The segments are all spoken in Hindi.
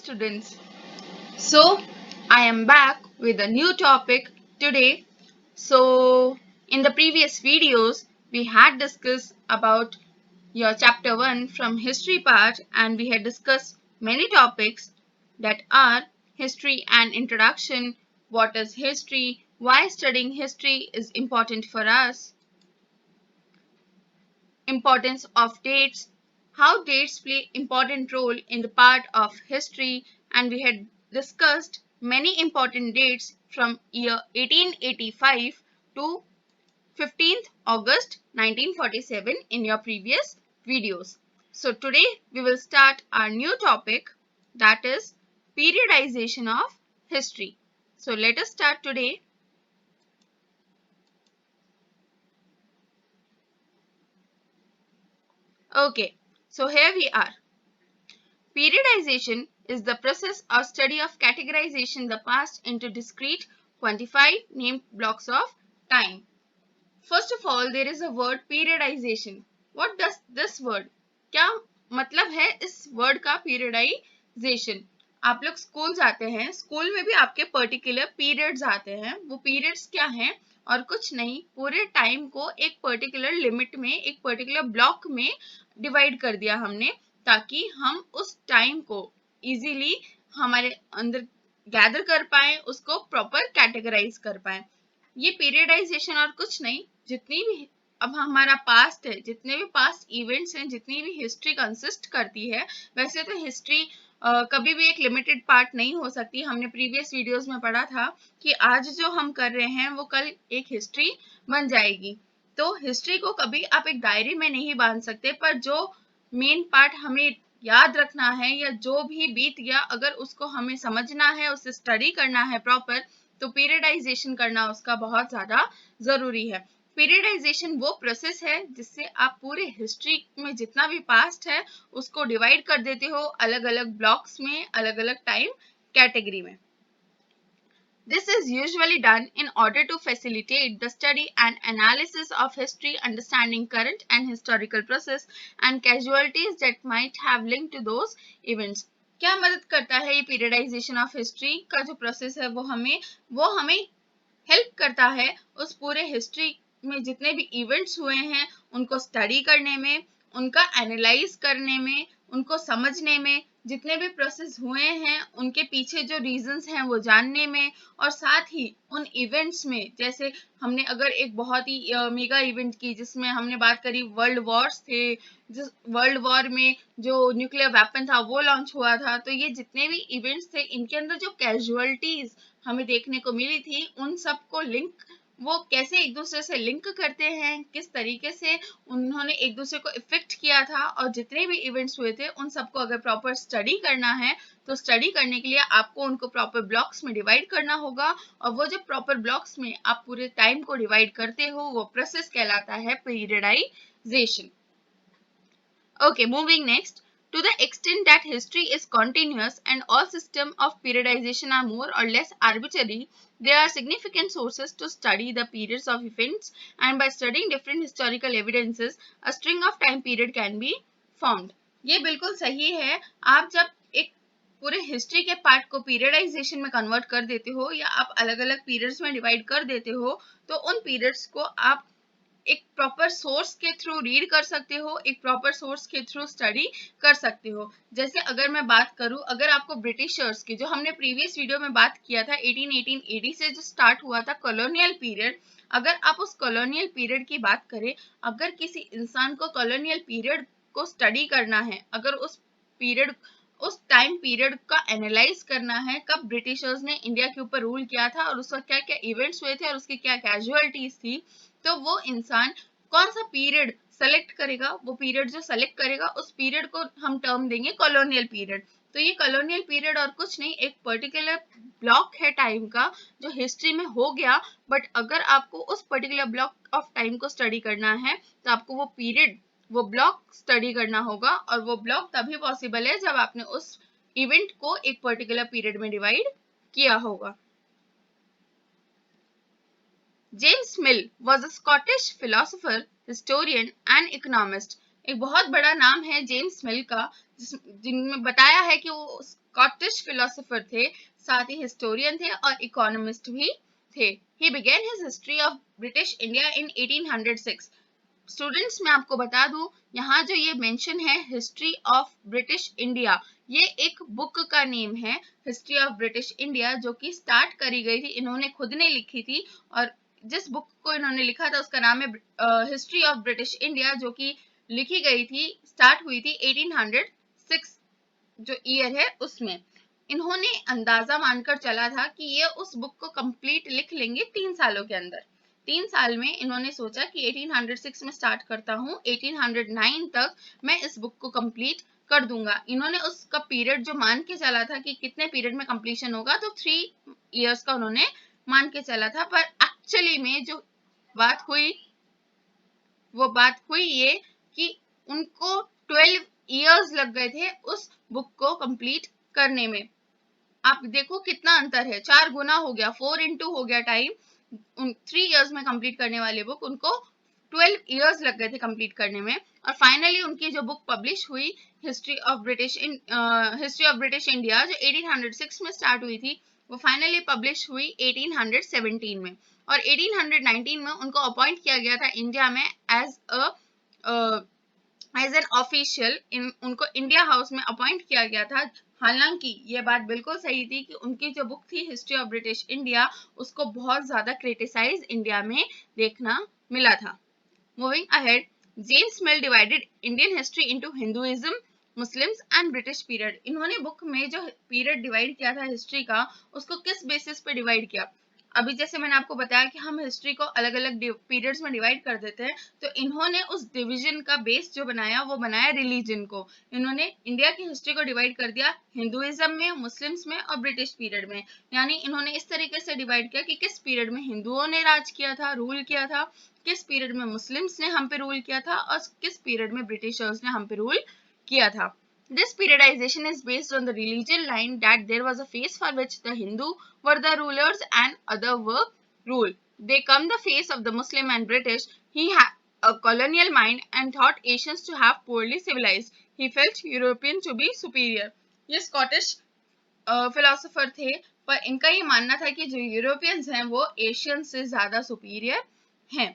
students. So, I am back with a new topic today. So, in the previous videos, we had discussed about your chapter 1 from history part, and we had discussed many topics that are history and introduction, what is history, why studying history is important for us, importance of dates, how dates play important role in the part of history, and we had discussed many important dates from year 1885 to 15th August 1947 in your previous videos. So today we will start our new topic, that is periodization of history. So let us start today. Okay, so here we are. Periodization is the process or study of categorization the past into discrete, quantified, named blocks of time. First of all, there is a word periodization. What does this word? क्या मतलब है इस word का periodization? आप लोग स्कूल जाते हैं, स्कूल में भी आपके पर्टिकुलर पीरियड्स आते हैं. वो पीरियड्स क्या हैं? और कुछ नहीं, पूरे टाइम को एक पर्टिकुलर लिमिट में, एक पर्टिकुलर ब्लॉक में डिवाइड कर दिया हमने, ताकि हम उस टाइम को इजीली हमारे अंदर गैदर कर पाए, उसको प्रॉपर कैटेगराइज कर पाए. ये पीरियडाइजेशन और कुछ नहीं, जितनी भी अब हमारा पास्ट है, जितने भी पास्ट इवेंट्स हैं, जितनी भी हिस्ट्री कंसिस्ट करती है, वैसे तो हिस्ट्री कभी भी एक लिमिटेड पार्ट नहीं हो सकती. हमने प्रीवियस वीडियोस में पढ़ा था कि आज जो हम कर रहे हैं वो कल एक हिस्ट्री बन जाएगी. तो हिस्ट्री को कभी आप एक डायरी में नहीं बांध सकते, पर जो मेन पार्ट हमें याद रखना है या जो भी बीत गया, अगर उसको हमें समझना है, उसे स्टडी करना है प्रॉपर, तो पीरियडाइजेशन करना उसका बहुत ज्यादा जरूरी है. पीरियडाइजेशन वो प्रोसेस है जिससे आप पूरे हिस्ट्री में जितना भी पास्ट है उसको डिवाइड कर देते हो अलग अलग ब्लॉक्स में, अलग अलग टाइम कैटेगरी में. This is usually done in order to facilitate the study and analysis of history, understanding current and historical process and casualties that might have linked to those events. क्या मदद करता है ये पीरियडाइजेशन ऑफ हिस्ट्री का जो प्रोसेस है, वो हमें हेल्प करता है उस पूरे हिस्ट्री में जितने भी इवेंट्स हुए हैं उनको स्टडी करने में, उनका एनालाइज करने में, उनको समझने में, जितने भी प्रोसेस हुए हैं उनके पीछे जो रीजंस हैं वो जानने में, और साथ ही उन इवेंट्स में, जैसे हमने अगर एक बहुत ही मेगा इवेंट की जिसमें हमने बात करी वर्ल्ड वॉर्स थे, जिस वर्ल्ड वॉर में जो न्यूक्लियर वेपन था वो लॉन्च हुआ था, तो ये जितने भी इवेंट्स थे इनके अंदर जो कैजुअलिटीज हमें देखने को मिली थी, उन सबको लिंक, वो कैसे एक दूसरे से लिंक करते हैं, किस तरीके से उन्होंने एक दूसरे को इफेक्ट किया था, और जितने भी इवेंट्स हुए थे उन सबको अगर प्रॉपर स्टडी करना है तो स्टडी करने के लिए आपको उनको प्रॉपर ब्लॉक्स में डिवाइड करना होगा, और वो जो प्रॉपर ब्लॉक्स में आप पूरे टाइम को डिवाइड करते हो वो प्रोसेस कहलाता है periodisation. Okay, moving next. To the extent that history is continuous and all systems of periodization are more or less arbitrary, there are significant sources to study the periods of events, and by studying different historical evidences, a string of time period can be formed. ये बिल्कुल सही है. आप जब एक पूरे हिस्ट्री के पार्ट को पीरियडाइजेशन में कन्वर्ट कर देते हो या आप अलग अलग पीरियड्स में डिवाइड कर देते हो, तो उन पीरियड्स को आप एक प्रॉपर सोर्स के थ्रू रीड कर सकते हो, एक प्रॉपर सोर्स के थ्रू स्टडी कर सकते हो. जैसे अगर मैं बात करूं, अगर आपको ब्रिटिशर्स की, जो हमने प्रीवियस वीडियो में बात किया था 1818 एडी से जो स्टार्ट हुआ था कॉलोनियल पीरियड, अगर आप उस कॉलोनियल पीरियड की बात करें, अगर किसी इंसान को कॉलोनियल पीरियड को स्टडी करना है, अगर उस टाइम पीरियड का एनालाइज करना है, कब ब्रिटिशर्स ने इंडिया के ऊपर रूल किया था और उसका क्या क्या इवेंट्स हुए थे और उसकी क्या कैजुअलिटीज थी, तो वो इंसान कौन सा पीरियड सेलेक्ट करेगा, वो पीरियड जो सेलेक्ट करेगा उस पीरियड को हम टर्म देंगे कॉलोनियल पीरियड. तो ये कॉलोनियल पीरियड और कुछ नहीं, एक पर्टिकुलर ब्लॉक है टाइम का जो हिस्ट्री में हो गया, बट अगर आपको उस पर्टिकुलर ब्लॉक ऑफ टाइम को स्टडी करना है तो आपको वो पीरियड, वो ब्लॉक स्टडी करना होगा, और वो ब्लॉक तभी पॉसिबल है जब आपने उस इवेंट को एक पर्टिकुलर पीरियड में डिवाइड किया होगा. James Mill was a Scottish philosopher, historian, and economist. एक बहुत बड़ा नाम है जेम्स मिल का, जिनमें बताया है कि वो स्कॉटिश फिलोसोफर थे, साथ ही हिस्टोरियन थे और इकोनॉमिस्ट भी थे। He began his history of British India in 1806. Students मैं आपको बता दूं, यहाँ जो ये मेंशन है हिस्ट्री ऑफ ब्रिटिश इंडिया, ये एक बुक का नेम है, हिस्ट्री ऑफ ब्रिटिश इंडिया, जो कि स्टार्ट करी गई थी, इन्होंने खुद ने लिखी थी। और जिस बुक को इन्होंने लिखा था उसका नाम है हिस्ट्री ऑफ ब्रिटिश इंडिया, जो कि लिखी गई थी, स्टार्ट हुई थी 1806 जो ईयर है उसमें। इन्होंने अंदाजा मानकर चला था कि ये उस बुक को कंप्लीट लिख लेंगे 3 सालों के अंदर। 3 साल में इन्होंने सोचा कि 1806 में स्टार्ट करता हूँ, 1809 तक मैं इस बुक को कंप्लीट कर दूंगा। इन्होंने उसका पीरियड जो मान के चला था कि कितने पीरियड में कंप्लीशन होगा, तो 3 इयर्स का उन्होंने मान के चला था। पर एक्चुअली में जो बात हुई वो बात हुई ये कि उनको 12 इयर्स लग गए थे उस बुक को कंप्लीट करने में। आप देखो कितना अंतर है, 4 गुना हो गया, 4 इंटू हो गया टाइम। 3 इयर्स में कंप्लीट करने वाली बुक उनको 12 इयर्स लग गए थे कंप्लीट करने में। और फाइनली उनकी जो बुक पब्लिश हुई, हिस्ट्री ऑफ ब्रिटिश इंडिया, जो 1806 में स्टार्ट हुई थी, वो फाइनली पब्लिश हुई 1817 में। और 1819 में उनको अपॉइंट किया गया था इंडिया में एज एन ऑफिशियल, उनको इंडिया हाउस में अपॉइंट किया गया था। हालांकि ये बात बिल्कुल सही थी कि उनकी जो बुक थी हिस्ट्री ऑफ ब्रिटिश इंडिया, उसको बहुत ज्यादा क्रिटिसाइज इंडिया में देखना मिला था। Moving ahead, James mill divided Indian history into Hinduism, Muslims and British period. इन्होंने बुक में जो पीरियड डिवाइड किया था हिस्ट्री का, उसको किस बेसिस पे डिवाइड किया? अभी जैसे मैंने आपको बताया कि हम हिस्ट्री को अलग अलग पीरियड्स में डिवाइड कर देते हैं, तो इन्होंने उस डिवीजन का बेस जो बनाया वो बनाया रिलीजन को। इन्होंने इंडिया की हिस्ट्री को डिवाइड कर दिया हिंदुइज्म में, मुस्लिम्स में और ब्रिटिश पीरियड में। यानी इन्होंने इस तरीके से डिवाइड किया कि किस पीरियड में हिंदुओं ने राज किया था, रूल किया था, किस पीरियड में मुस्लिम्स ने हम पे रूल किया था, और किस पीरियड में ब्रिटिशर्स ने हम पे रूल किया था। This periodization is based on the religion line that there was a phase for which the Hindu were the rulers and other were ruled. They come the phase of the Muslim and British. He had a colonial mind and thought Asians to have poorly civilized. He felt European to be superior. ये स्कॉटिश फिलोसोफर थे, पर इनका ये मानना था कि जो यूरोपियंस हैं वो एशियन से ज्यादा सुपीरियर हैं।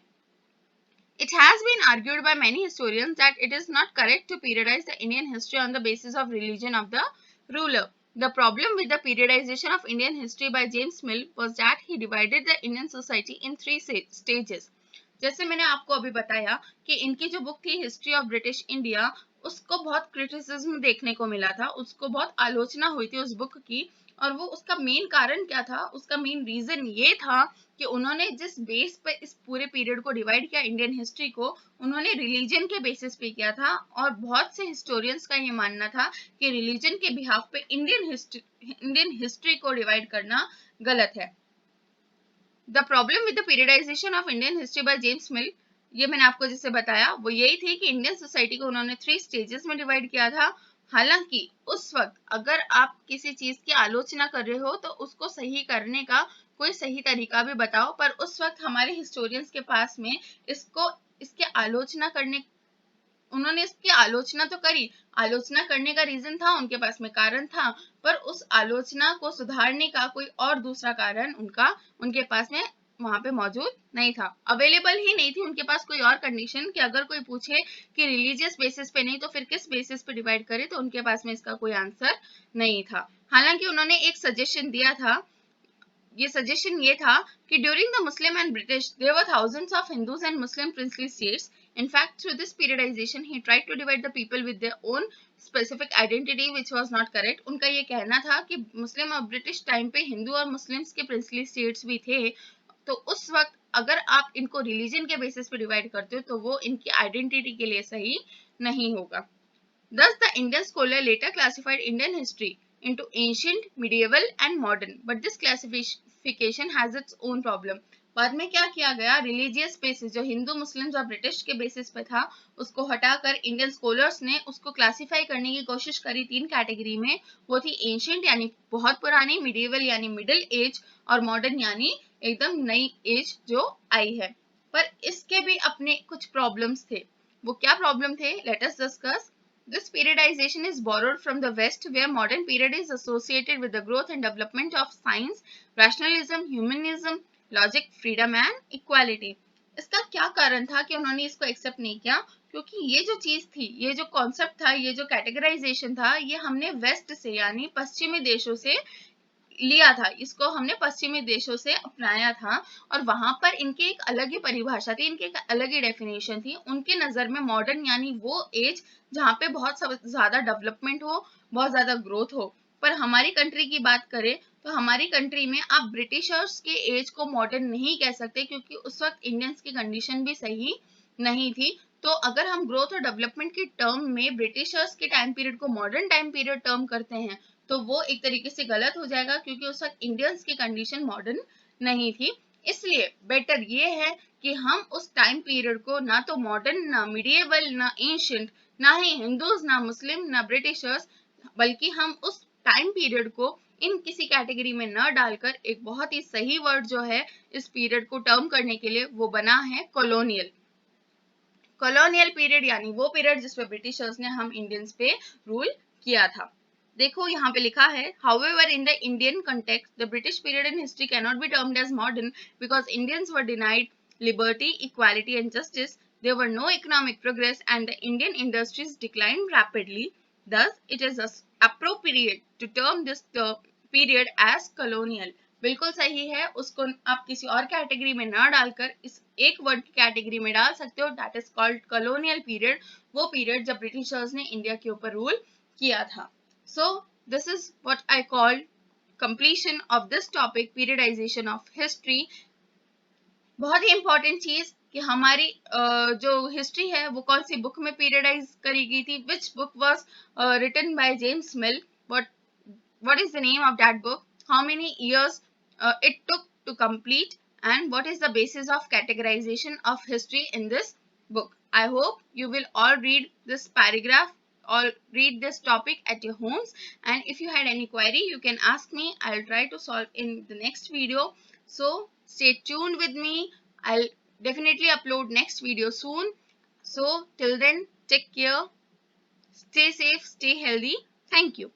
It has been argued by many historians that it is not correct to periodize the Indian history on the basis of religion of the ruler. The problem with the periodization of Indian history by James Mill was that he divided the Indian society in 3 stages. जैसे मैंने आपको अभी बताया कि इनकी जो बुक थी हिस्ट्री ऑफ ब्रिटिश इंडिया, उसको बहुत क्रिटिसिज्म देखने को मिला था, उसको बहुत आलोचना हुई थी उस बुक की। और वो उसका मेन कारण क्या था? उसका मेन रीजन ये था कि उन्होंने जिस बेस पे इस पूरे पीरियड को डिवाइड किया इंडियन हिस्ट्री को, उन्होंने रिलीजन के बेसिस पे किया था। और बहुत से हिस्टोरियंस का ये मानना था कि रिलीजन के बिहाफ पे इंडियन हिस्ट्री को डिवाइड करना गलत है। The problem with the periodisation of Indian history by James मिल, ये मैंने आपको जैसे बताया वो यही थी कि इंडियन सोसाइटी को उन्होंने 3 स्टेजेस में डिवाइड किया था। हालांकि उस वक्त अगर आप किसी चीज की आलोचना कर रहे हो तो उसको सही करने का कोई सही तरीका भी बताओ। पर उस वक्त हमारे हिस्टोरियंस के पास में इसके आलोचना करने, उन्होंने इसकी आलोचना तो करी, आलोचना करने का रीजन था, उनके पास में कारण था, पर उस आलोचना को सुधारने का कोई और दूसरा कारण उनके पास में वहां पे मौजूद नहीं था, अवेलेबल ही नहीं थी उनके पास कोई और कंडीशन कि अगर कोई पूछे कि रिलीजियस बेसिस पे नहीं तो फिर किस बेसिस पे डिवाइड करे, तो उनके पास में इसका कोई आंसर नहीं था। हालांकि उन्होंने एक सजेशन दिया था, ये सजेशन ये था कि during the Muslim and British there were thousands of Hindus and Muslim princely states. In fact, through this periodization, he tried to divide the people with their own specific identity, which was not correct. उनका ये कहना था कि मुस्लिम और ब्रिटिश टाइम पे हिंदू और मुस्लिम्स के प्रिंसली स्टेट्स भी थे, तो उस वक्त अगर आप इनको रिलीजन के बेसिस पे डिवाइड करते हो तो वो इनकी आइडेंटिटी के लिए सही नहीं होगा। Thus, the Indian scholar later classified Indian history into ancient, medieval and modern. But this classification has its own problem. बाद में क्या किया गया, रिलीजियस बेसिस जो हिंदू मुस्लिम्स और ब्रिटिश के बेसिस पे था उसको हटाकर इंडियन स्कॉलर्स ने उसको क्लासिफाई करने की कोशिश करी 3 कैटेगरी में। वो थी एंशिएंट यानी बहुत पुरानी, मिडिवल यानी मिडिल एज और मॉडर्न यानी एकदम नई एज जो आई है। पर इसके भी अपने कुछ प्रॉब्लम्स थे। वो क्या प्रॉब्लम थे? Let us discuss. This periodization is borrowed from the West, where modern period is associated with the growth and development of science, rationalism, humanism, logic, freedom and equality. इसका क्या कारण था कि उन्होंने इसको एक्सेप्ट नहीं किया? क्योंकि ये जो चीज थी, ये जो कॉन्सेप्ट था, ये जो कैटेगराइजेशन था, ये हमने वेस्ट से यानी पश्चिमी देशों से लिया था, इसको हमने पश्चिमी देशों से अपनाया था और वहां पर इनके एक अलग ही परिभाषा थी, इनके एक अलग ही डेफिनेशन थी. उनके नजर में मॉडर्न यानी वो एज जहाँ पे बहुत ज्यादा डेवलपमेंट हो, बहुत ज्यादा ग्रोथ हो. पर हमारी कंट्री की बात करें तो हमारी कंट्री में आप ब्रिटिशर्स के एज को मॉडर्न नहीं कह सकते, क्योंकि उस वक्त इंडियंस की कंडीशन भी सही नहीं थी. तो अगर हम ग्रोथ और डेवलपमेंट के टर्म में ब्रिटिशर्स के टाइम पीरियड को मॉडर्न टाइम पीरियड टर्म करते हैं तो वो एक तरीके से गलत हो जाएगा, क्योंकि उस वक्त इंडियंस की कंडीशन मॉडर्न नहीं थी. इसलिए बेटर ये है कि हम उस टाइम पीरियड को ना तो मॉडर्न, ना मिडिएवल, ना एंशिएंट, ना ही हिंदूज, ना मुस्लिम, ना ब्रिटिशर्स, बल्कि हम उस टाइम पीरियड को इन किसी कैटेगरी में न डालकर एक बहुत ही सही वर्ड जो है इस पीरियड को टर्म करने के लिए वो बना है कॉलोनियल. कॉलोनियल पीरियड यानी वो पीरियड जिसपे ब्रिटिशर्स ने हम इंडियंस पे रूल किया था. देखो यहाँ पे लिखा है, however in the Indian context the British period in history cannot be termed as modern because Indians were denied liberty, equality and justice. There were no economic progress and the Indian industries declined rapidly. Thus it is appropriate to term this period as colonial. बिल्कुल सही है, उसको आप किसी और कैटेगरी में ना डालकर इस एक वर्ड की कैटेगरी में डाल सकते हो, that is called colonial period. वो पीरियड जब ब्रिटिशर्स ने इंडिया के ऊपर रूल किया था. So this is what I call completion of this topic, periodization of history. बहुत ही इंपॉर्टेंट चीज कि हमारी जो हिस्ट्री है वो कौन सी बुक में पीरियडाइज करी गई थी, which book was written by James Mill, what is the name of that book, how many years it took to complete, and what is the basis of categorization of history in this book. I hope you will all read this paragraph or read this topic at your homes, and if you had any query you can ask me. I'll try to solve in the next video. So stay tuned with me. I'll definitely upload next video soon. So till then, take care, stay safe, stay healthy. Thank you.